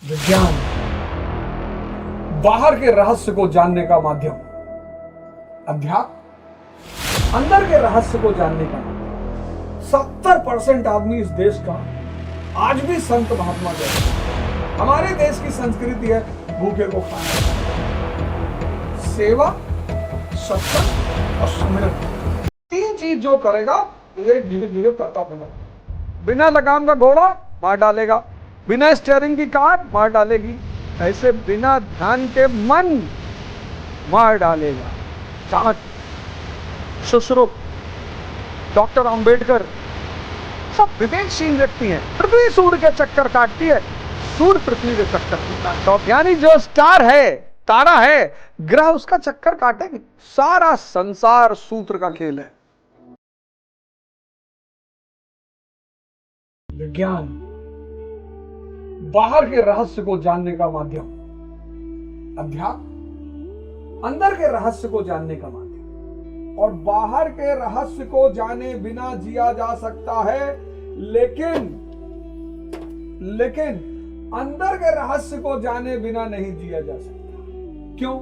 विज्ञान बाहर के रहस्य को जानने का माध्यम, अध्यात्म अंदर के रहस्य को जानने का माध्यम। 70% आदमी इस देश का आज भी संत महात्मा जैसा। हमारे देश की संस्कृति है भूखे को खाना, सेवा, सत्संग और सुमिरन। 3 चीज जो करेगा धीरे धीरे करता बना। बिना लगाम का घोड़ा मार डालेगा, बिना स्टीयरिंग की कार मार डालेगी, ऐसे बिना ध्यान के मन मार डालेगा। जाट, सुश्रुत, डॉक्टर अंबेडकर सब विवेकशील व्यक्ति हैं। पृथ्वी सूर्य के चक्कर काटती है, सूर्य पृथ्वी के चक्कर काटता है। यानी जो स्टार है, तारा है, ग्रह उसका चक्कर काटेंगे। सारा संसार सूत्र का खेल है। विज्ञान बाहर के रहस्य को जानने का माध्यम, अध्यात्म अंदर के रहस्य को जानने का माध्यम। और बाहर के रहस्य को जाने बिना जिया जा सकता है, लेकिन अंदर के रहस्य को जाने बिना नहीं जिया जा सकता। क्यों?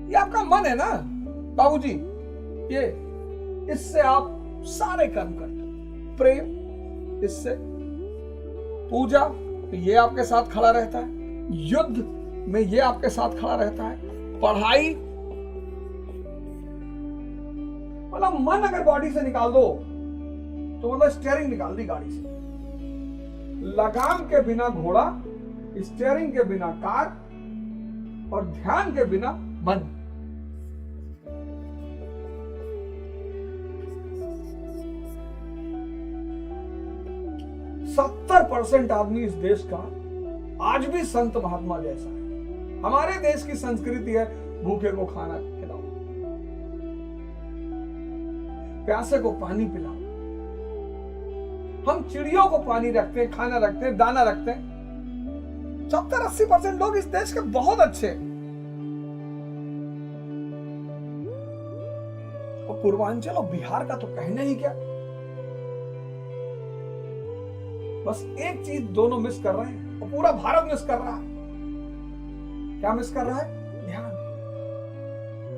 ये आपका मन है ना बाबूजी, ये इससे आप सारे कर्म करते हैं। प्रेम, इससे पूजा, ये आपके साथ खड़ा रहता है। युद्ध में ये आपके साथ खड़ा रहता है। पढ़ाई, मतलब मन अगर बॉडी से निकाल दो तो मतलब स्टीयरिंग निकाल दी गाड़ी से। लगाम के बिना घोड़ा, स्टीयरिंग के बिना कार और ध्यान के बिना मन। सत्तर 70% आदमी इस देश का आज भी संत महात्मा जैसा है। हमारे देश की संस्कृति है भूखे को खाना खिलाओ, प्यासे को पानी पिलाओ। हम चिड़ियों को पानी रखते हैं, खाना रखते हैं, दाना रखते हैं। 70-80% लोग इस देश के बहुत अच्छे हैं। और पूर्वांचल और बिहार का तो कहना ही क्या। बस एक चीज दोनों मिस कर रहे हैं और पूरा भारत मिस कर रहा है। क्या मिस कर रहा है? ध्यान।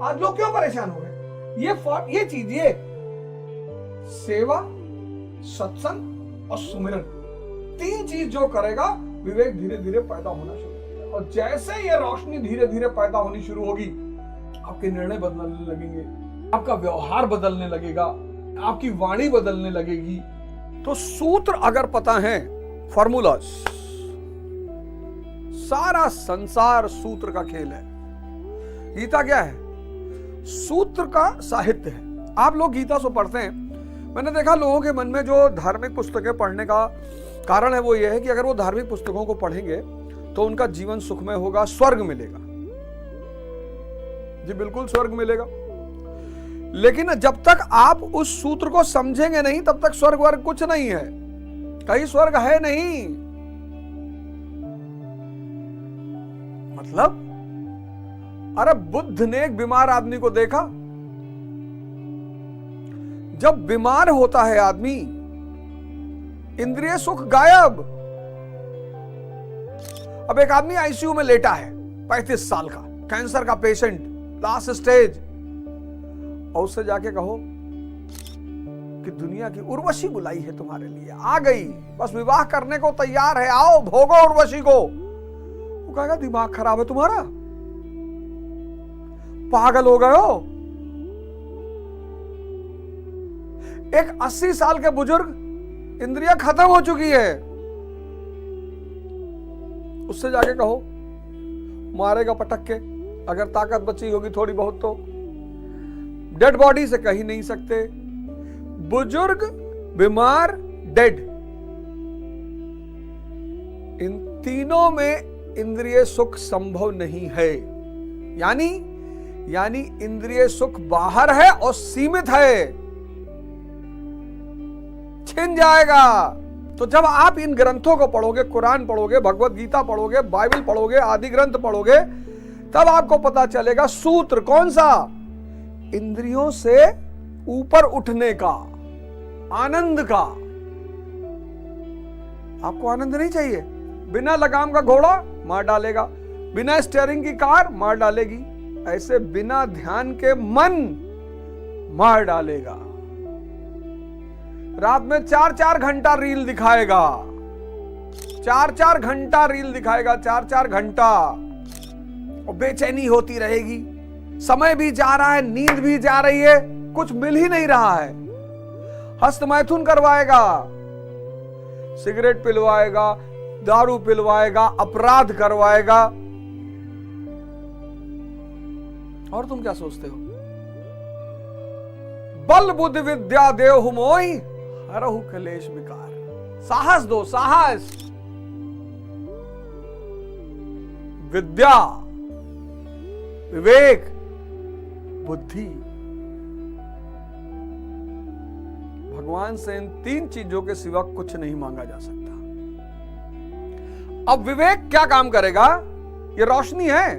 आज लोग क्यों परेशान हो गए? ये चीज, ये सेवा, सत्संग और सुमिरन, 3 चीज जो करेगा विवेक धीरे धीरे पैदा होना शुरू होगा। और जैसे ये रोशनी धीरे धीरे पैदा होनी शुरू होगी, आपके निर्णय बदलने लगेंगे, आपका व्यवहार बदलने लगेगा, आपकी वाणी बदलने लगेगी। तो सूत्र अगर पता है, फॉर्मूलाज, सारा संसार सूत्र का खेल है। गीता क्या है? सूत्र का साहित्य है। आप लोग गीता से पढ़ते हैं। मैंने देखा लोगों के मन में जो धार्मिक पुस्तकें पढ़ने का कारण है वो ये है कि अगर वो धार्मिक पुस्तकों को पढ़ेंगे तो उनका जीवन सुखमय होगा, स्वर्ग मिलेगा। जी बिल्कुल स्वर्ग मिलेगा। लेकिन जब तक आप उस सूत्र को समझेंगे नहीं तब तक स्वर्ग वर्ग कुछ नहीं है। कहीं स्वर्ग है नहीं। मतलब अरे बुद्ध ने एक बीमार आदमी को देखा। जब बीमार होता है आदमी, इंद्रिय सुख गायब। अब एक आदमी आईसीयू में लेटा है, 35 साल का, कैंसर का पेशेंट, लास्ट स्टेज, और उससे जाके कहो कि दुनिया की उर्वशी बुलाई है तुम्हारे लिए, आ गई, बस विवाह करने को तैयार है, आओ भोगो उर्वशी को। वो कहेगा दिमाग खराब है तुम्हारा, पागल हो गए हो। एक 80 साल के बुजुर्ग, इंद्रियां खत्म हो चुकी है, उससे जाके कहो मारेगा पटक के, अगर ताकत बची होगी थोड़ी बहुत तो। डेड बॉडी से कहीं नहीं सकते। बुजुर्ग, बीमार, डेड, इन तीनों में इंद्रिय सुख संभव नहीं है। यानी इंद्रिय सुख बाहर है और सीमित है, छिन जाएगा। तो जब आप इन ग्रंथों को पढ़ोगे, कुरान पढ़ोगे, भगवत गीता पढ़ोगे, बाइबल पढ़ोगे, आदि ग्रंथ पढ़ोगे, तब आपको पता चलेगा सूत्र कौन सा, इंद्रियों से ऊपर उठने का, आनंद का। आपको आनंद नहीं चाहिए? बिना लगाम का घोड़ा मार डालेगा, बिना स्टीयरिंग की कार मार डालेगी, ऐसे बिना ध्यान के मन मार डालेगा। रात में 4-4 घंटा रील दिखाएगा, 4-4 घंटा रील दिखाएगा, 4-4 घंटा, और बेचैनी होती रहेगी। समय भी जा रहा है, नींद भी जा रही है, कुछ मिल ही नहीं रहा है। हस्तमैथुन करवाएगा, सिगरेट पिलवाएगा, दारू पिलवाएगा, अपराध करवाएगा। और तुम क्या सोचते हो? बल बुद्धि विद्या देहु मोहि हरहु कलेश विकार। साहस दो, साहस, विद्या, विवेक, बुद्धि। भगवान से इन 3 चीजों के सिवा कुछ नहीं मांगा जा सकता। अब विवेक क्या काम करेगा? ये रोशनी है,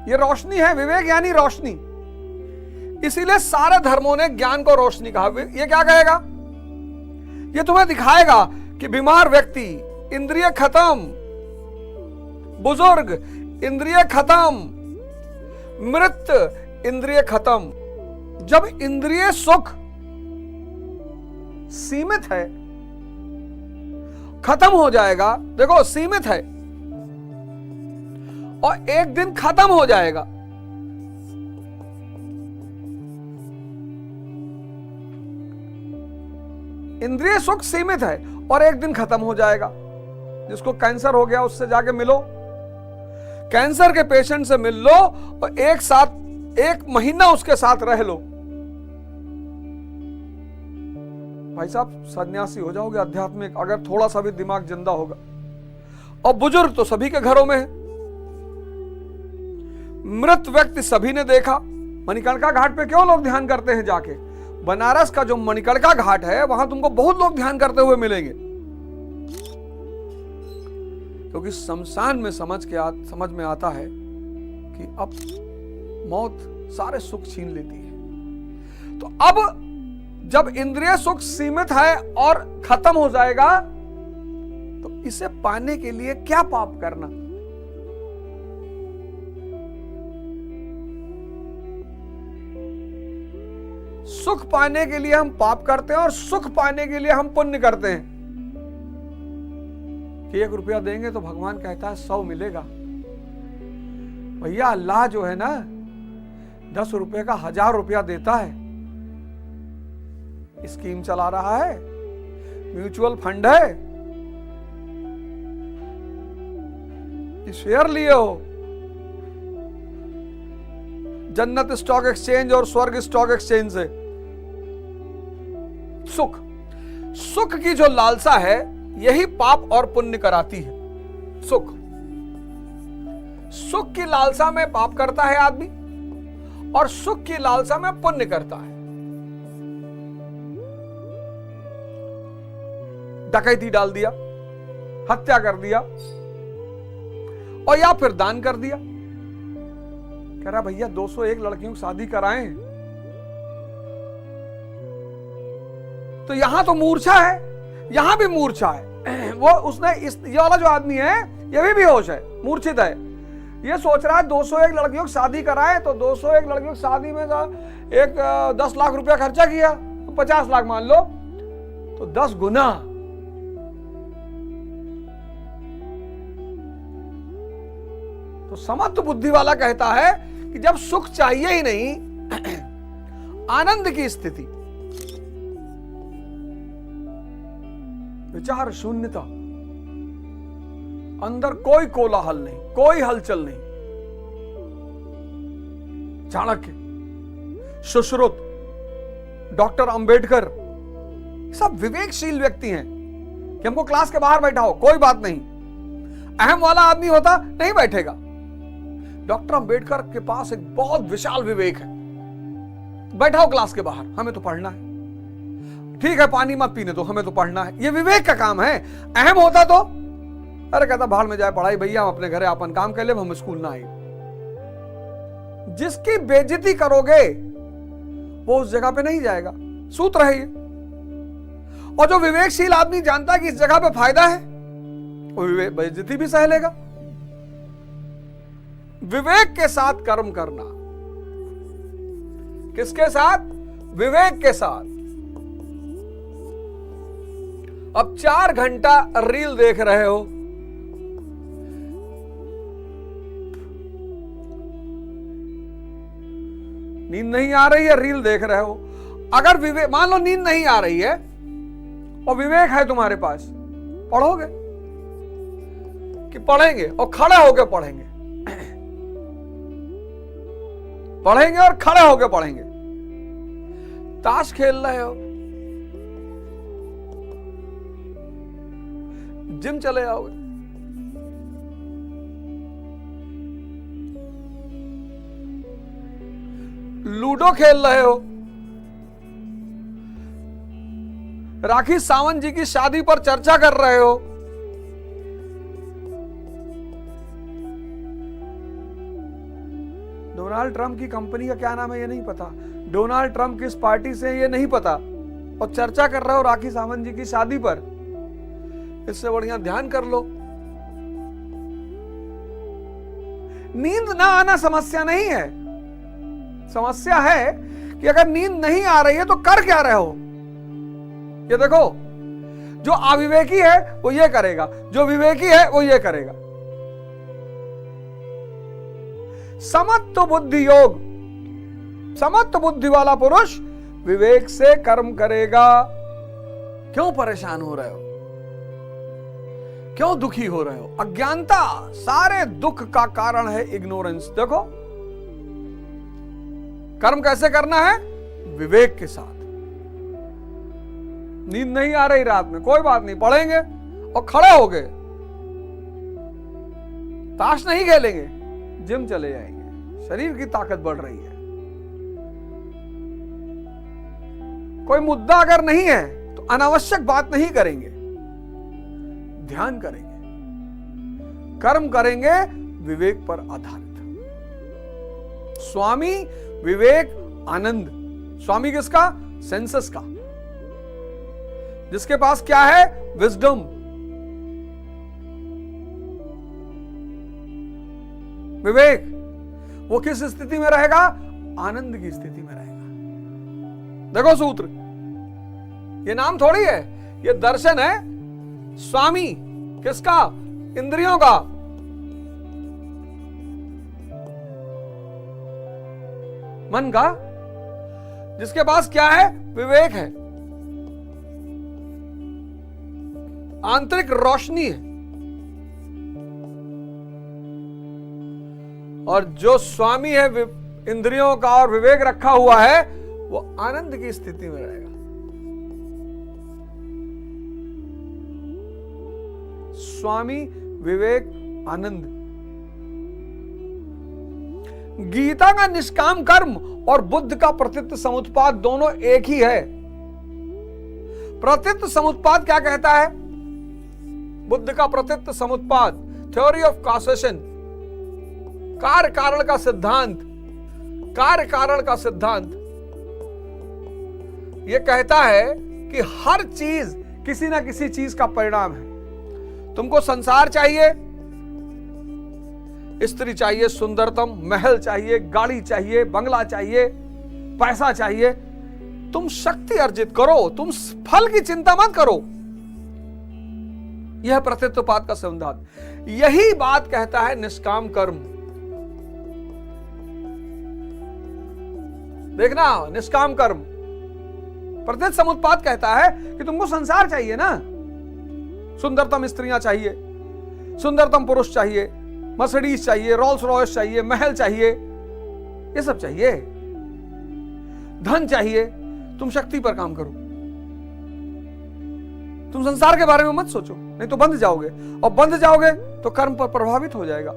ये रोशनी है, विवेक यानी रोशनी। इसीलिए सारे धर्मों ने ज्ञान को रोशनी कहा। ये क्या कहेगा? ये तुम्हें दिखाएगा कि बीमार व्यक्ति इंद्रिय खत्म, बुजुर्ग इंद्रिय खत्म, मृत इंद्रिय खत्म। जब इंद्रिय सुख सीमित है, खत्म हो जाएगा, देखो सीमित है और एक दिन खत्म हो जाएगा। इंद्रिय सुख सीमित है और एक दिन खत्म हो जाएगा। जिसको कैंसर हो गया उससे जाके मिलो, कैंसर के पेशेंट से मिल लो और एक साथ 1 महीना उसके साथ रह लो, भाई साहब सन्यासी हो जाओगे आध्यात्मिक, अगर थोड़ा सा भी दिमाग जिंदा होगा। और बुजुर्ग तो सभी के घरों में है, मृत व्यक्ति सभी ने देखा। मणिकर्णिका घाट पे क्यों लोग ध्यान करते हैं जाके? बनारस का जो मणिकर्णिका घाट है वहां तुमको बहुत लोग ध्यान करते हुए मिलेंगे, क्योंकि शमशान में समझ में आता है कि अब मौत सारे सुख छीन लेती है। तो अब जब इंद्रिय सुख सीमित है और खत्म हो जाएगा, तो इसे पाने के लिए क्या पाप करना? सुख पाने के लिए हम पाप करते हैं और सुख पाने के लिए हम पुण्य करते हैं कि 1 रुपया देंगे तो भगवान कहता है 100 मिलेगा। भैया अल्लाह जो है ना 10 रुपए का 1000 रुपया देता है। स्कीम चला रहा है, म्यूचुअल फंड है, शेयर लिए हो जन्नत स्टॉक एक्सचेंज और स्वर्ग स्टॉक एक्सचेंज से। सुख, सुख की जो लालसा है यही पाप और पुण्य कराती है। सुख, सुख की लालसा में पाप करता है आदमी और सुख की लालसा में पुण्य करता है। डकैती डाल दिया, हत्या कर दिया और या फिर दान कर दिया। कह रहा भैया 201 लड़कियों की शादी कराएं, तो यहां तो मूर्छा है, यहां भी मूर्छा है। वो उसने ये वाला जो आदमी है ये भी बेहोश है, मूर्छित है। ये सोच रहा है 201 लड़कियों की शादी कराए, तो 201 लड़कियों की शादी में एक 10 लाख रुपया खर्चा किया, तो 50 लाख मान लो, तो 10 गुना। तो समर्थ बुद्धि वाला कहता है कि जब सुख चाहिए ही नहीं, आनंद की स्थिति, विचार शून्यता, अंदर कोई कोलाहल नहीं, कोई हलचल नहीं, चाणक्य, सुश्रुत, डॉक्टर अंबेडकर सब विवेकशील व्यक्ति हैं कि हमको क्लास के बाहर बैठा हो कोई बात नहीं। अहम वाला आदमी होता नहीं बैठेगा। डॉक्टर अंबेडकर के पास एक बहुत विशाल विवेक है। बैठाओ क्लास के बाहर, हमें तो पढ़ना है। ठीक है पानी मत पीने दो, हमें तो पढ़ना है। ये विवेक का काम है। अहम होता तो अरे कहता भाड़ में जाए पढ़ाई, भैया हम अपने घरे अपन काम कर ले, हम स्कूल ना आए। जिसकी बेइज्जती करोगे वो उस जगह पे नहीं जाएगा। सूत्र है ये। और जो विवेकशील आदमी जानता है कि इस जगह पे फायदा है, वो बेइज्जती भी सह लेगा। विवेक के साथ कर्म करना। किसके साथ? विवेक के साथ। अब 4 घंटा रील देख रहे हो, नींद नहीं आ रही है, रील देख रहे हो। अगर विवेक, मान लो नींद नहीं आ रही है और विवेक है तुम्हारे पास, पढ़ोगे कि पढ़ेंगे और खड़े होकर पढ़ेंगे? पढ़ेंगे और खड़े होकर पढ़ेंगे। ताश खेल रहे हो, जिम चले जाओगे। लूडो खेल रहे हो, राखी सावंत जी की शादी पर चर्चा कर रहे हो, डोनाल्ड ट्रंप की कंपनी का क्या नाम है ये नहीं पता, डोनाल्ड ट्रंप किस पार्टी से ये नहीं पता, और चर्चा कर रहे हो राखी सावंत जी की शादी पर। इससे बढ़िया ध्यान कर लो। नींद ना आना समस्या नहीं है, समस्या है कि अगर नींद नहीं आ रही है तो कर क्या रहे हो। ये देखो, जो अविवेकी है वो ये करेगा, जो विवेकी है वो ये करेगा। समत्व बुद्धि योग, समत्व बुद्धि वाला पुरुष विवेक से कर्म करेगा। क्यों परेशान हो रहे हो, क्यों दुखी हो रहे हो? अज्ञानता सारे दुख का कारण है, इग्नोरेंस। देखो, कर्म कैसे करना है? विवेक के साथ। नींद नहीं आ रही रात में, कोई बात नहीं, पढ़ेंगे और खड़े हो गए। ताश नहीं खेलेंगे, जिम चले जाएंगे, शरीर की ताकत बढ़ रही है। कोई मुद्दा अगर नहीं है तो अनावश्यक बात नहीं करेंगे, ध्यान करेंगे, कर्म करेंगे विवेक पर आधारित। स्वामी विवेक आनंद। स्वामी किसका? सेंसस का, जिसके पास क्या है? विजडम। विवेक, वो किस स्थिति में रहेगा? आनंद की स्थिति में रहेगा। देखो सूत्र, ये नाम थोड़ी है, ये दर्शन है। स्वामी किसका? इंद्रियों का। मन का, जिसके पास क्या है? विवेक है, आंतरिक रोशनी है। और जो स्वामी है इंद्रियों का और विवेक रखा हुआ है, वो आनंद की स्थिति में रहेगा। स्वामी विवेक आनंद। गीता का निष्काम कर्म और बुद्ध का प्रतीत समुत्पाद दोनों एक ही है। प्रतीत समुत्पाद क्या कहता है? बुद्ध का प्रतीत समुत्पाद, थ्योरी ऑफ कॉसेशन, कार्य कारण का सिद्धांत, कार्य कारण का सिद्धांत यह कहता है कि हर चीज किसी ना किसी चीज का परिणाम है। तुमको संसार चाहिए, स्त्री चाहिए, सुंदरतम महल चाहिए, गाड़ी चाहिए, बंगला चाहिए, पैसा चाहिए, तुम शक्ति अर्जित करो, तुम फल की चिंता मत करो। यह प्रतीतोपात का सिद्धांत। यही बात कहता है निष्काम कर्म। देखना, निष्काम कर्म प्रतीत समुत्पाद कहता है कि तुमको संसार चाहिए ना, सुंदरतम स्त्रियां चाहिए, सुंदरतम पुरुष चाहिए, मर्सिडीज चाहिए, रोल्स रॉयस चाहिए, महल चाहिए, ये सब चाहिए, धन चाहिए। तुम शक्ति पर काम करो, तुम संसार के बारे में मत सोचो, नहीं तो बंध जाओगे, और बंध जाओगे तो कर्म पर प्रभावित हो जाएगा,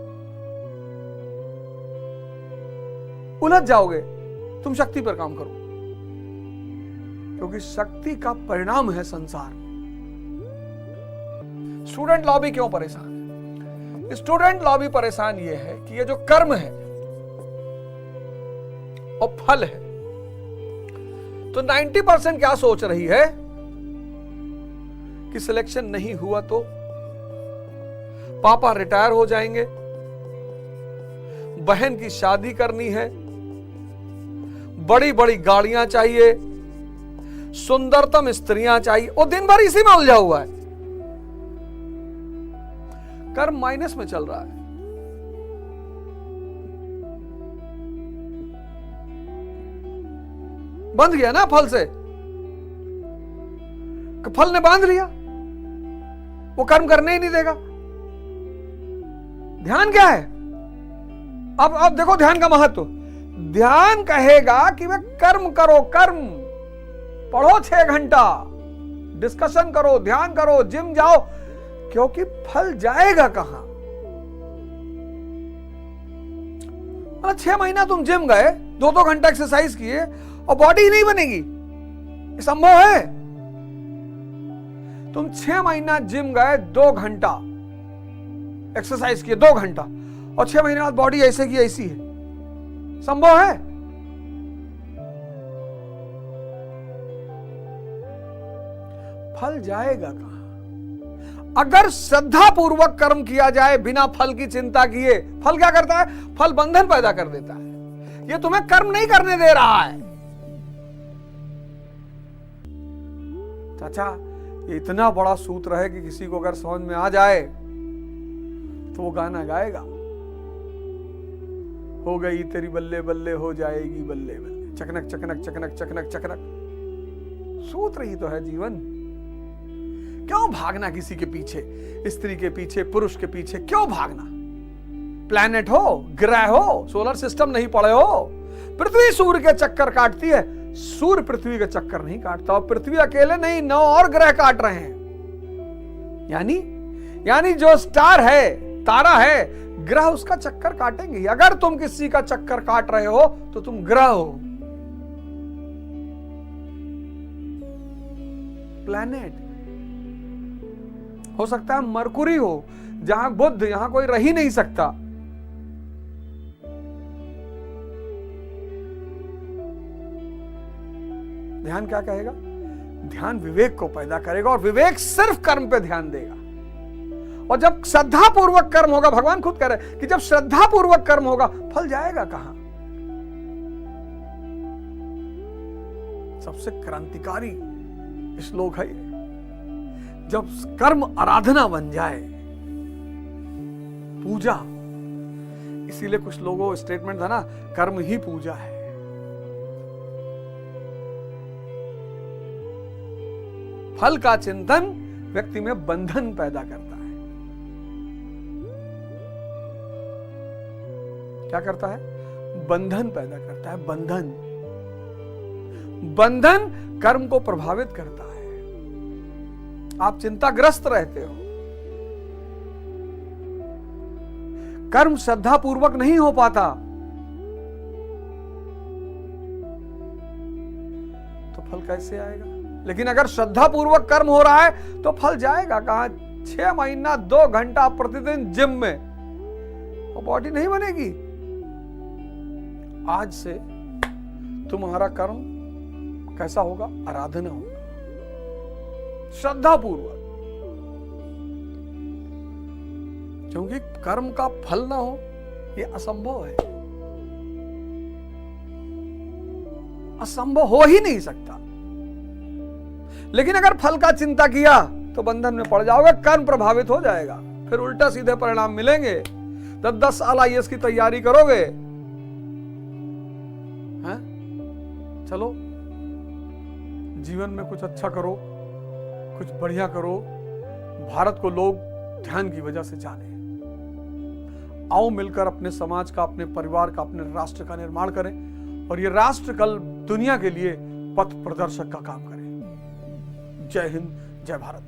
उलझ जाओगे। तुम शक्ति पर काम करो, क्योंकि शक्ति का परिणाम है संसार। स्टूडेंट लॉबी क्यों परेशान है? स्टूडेंट लॉबी परेशान यह है कि ये जो कर्म है और फल है, तो 90% क्या सोच रही है कि सिलेक्शन नहीं हुआ तो पापा रिटायर हो जाएंगे, बहन की शादी करनी है, बड़ी बड़ी गाड़ियां चाहिए, सुंदरतम स्त्रियां चाहिए, वो दिन भर इसी में उलझा हुआ है। कर्म माइनस में चल रहा है। बंध गया ना फल से, फल ने बांध लिया, वो कर्म करने ही नहीं देगा। ध्यान क्या है? अब देखो ध्यान का महत्व। ध्यान कहेगा कि वे कर्म करो, कर्म पढ़ो 6 घंटा, डिस्कशन करो, ध्यान करो, जिम जाओ, क्योंकि फल जाएगा कहां? 6 महीना तुम जिम गए, 2-2 घंटा एक्सरसाइज किए और बॉडी ही नहीं बनेगी, ये संभव है? तुम 6 महीना जिम गए, 2 घंटा एक्सरसाइज किए, 2 घंटा, और 6 महीने बाद बॉडी ऐसे की ऐसी है, संभव है? फल जाएगा कहां? अगर श्रद्धा पूर्वक कर्म किया जाए बिना फल की चिंता किए, फल क्या करता है? फल बंधन पैदा कर देता है। ये तुम्हें कर्म नहीं करने दे रहा है। चाचा, ये इतना बड़ा सूत्र है कि किसी को अगर समझ में आ जाए तो वो गाना गाएगा, हो गई तेरी बल्ले बल्ले, हो जाएगी बल्ले बल्ले, चकनक चकनक चकनक चकनक चकनक। सूत्र ही तो है जीवन। क्यों भागना किसी के पीछे, स्त्री के पीछे, पुरुष के पीछे? क्यों भागना? प्लैनेट हो, ग्रह हो, सोलर सिस्टम नहीं पड़े हो? पृथ्वी सूर्य के चक्कर काटती है, सूर्य पृथ्वी का चक्कर नहीं काटता, और पृथ्वी अकेले नहीं, 9 और ग्रह काट रहे हैं। यानी जो स्टार है, तारा है, ग्रह उसका चक्कर काटेंगे। अगर तुम किसी का चक्कर काट रहे हो तो तुम ग्रह हो, प्लैनेट। हो सकता है मरकुरी हो, जहां बुध, यहां कोई रह ही नहीं सकता। ध्यान क्या कहेगा? ध्यान विवेक को पैदा करेगा, और विवेक सिर्फ कर्म पे ध्यान देगा। और जब श्रद्धा पूर्वक कर्म होगा, भगवान खुद कह रहे कि जब श्रद्धा पूर्वक कर्म होगा, फल जाएगा कहां? सबसे क्रांतिकारी श्लोक है ये। जब कर्म आराधना बन जाए, पूजा, इसीलिए कुछ लोगों स्टेटमेंट था ना, कर्म ही पूजा है। फल का चिंतन व्यक्ति में बंधन पैदा करता है। क्या करता है? बंधन पैदा करता है। बंधन कर्म को प्रभावित करता है। आप चिंताग्रस्त रहते हो, कर्म श्रद्धा पूर्वक नहीं हो पाता, तो फल कैसे आएगा? लेकिन अगर श्रद्धा पूर्वक कर्म हो रहा है तो फल जाएगा कहां? 6 महीना 2 घंटा प्रतिदिन जिम में, वो बॉडी नहीं बनेगी। आज से तुम्हारा कर्म कैसा होगा? आराधना होगा, श्रद्धा पूर्वक। क्योंकि कर्म का फल ना हो, यह असंभव है, असंभव हो ही नहीं सकता। लेकिन अगर फल का चिंता किया तो बंधन में पड़ जाओगे, कर्म प्रभावित हो जाएगा, फिर उल्टा सीधे परिणाम मिलेंगे। 10 साल IAS की तैयारी करोगे, हैं? चलो जीवन में कुछ अच्छा करो, कुछ बढ़िया करो, भारत को लोग ध्यान की वजह से जाने। आओ मिलकर अपने समाज का, अपने परिवार का, अपने राष्ट्र का निर्माण करें, और ये राष्ट्र कल दुनिया के लिए पथ प्रदर्शक का काम करे। जय हिंद, जय भारत।